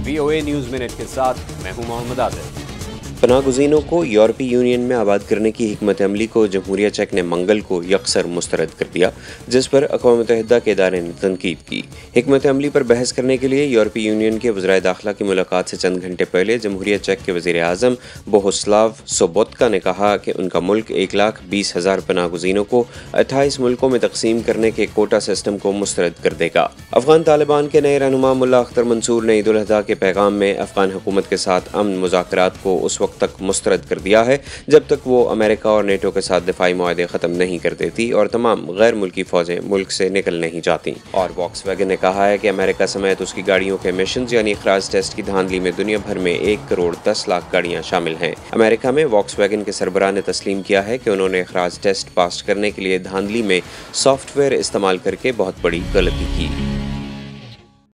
VOA news minute के साथ मैं हूं मोहम्मद आदिल। पनाहगज़ीनों को यूरोपीय यूनियन में आबाद करने की हिकमत अमली को जमहूरिया चेक ने मंगल को यकसर मुस्तरद कर दिया, जिस पर अक़वाम मुत्तहिदा के इदारे ने तनकीद की। हिकमत अमली पर बहस करने के लिए यूरोपीय यूनियन के वज़ीर दाखिला की मुलाकात से चंद घंटे पहले जमहूरिया चेक के वज़ीर आज़म बोहुस्लाव सोबोत्का ने कहा कि उनका मुल्क 1,20,000 पनाहगज़ीनों को 28 मुल्कों में तकसीम करने के कोटा सिस्टम को मुस्तरद कर देगा। अफगान तालिबान के नए रहनुमा मुल्ला अख्तर मंसूर ने ईद उल अज़हा के पैगाम में अफगान हुकूमत के साथ अमन मुज़ाकरात को उस वक्त तक मुस्तरद कर दिया है जब तक वो अमेरिका और नेटो के साथ दिफाई मुआहदे ख़त्म नहीं कर देती और तमाम गैर मुल्की फ़ौजें मुल्क से निकल नहीं जाती। और वॉक्सवैगन ने कहा है कि अमेरिका समेत उसकी गाड़ियों के एमिशंस यानी अखराज टेस्ट की धांधली में दुनिया भर में 1,10,00,000 गाड़ियाँ शामिल हैं। अमेरिका में वॉक्सवैगन के सरबराह ने तस्लीम किया है कि उन्होंने अखराज टेस्ट पास करने के लिए धांधली में सॉफ्टवेयर इस्तेमाल करके बहुत बड़ी गलती की।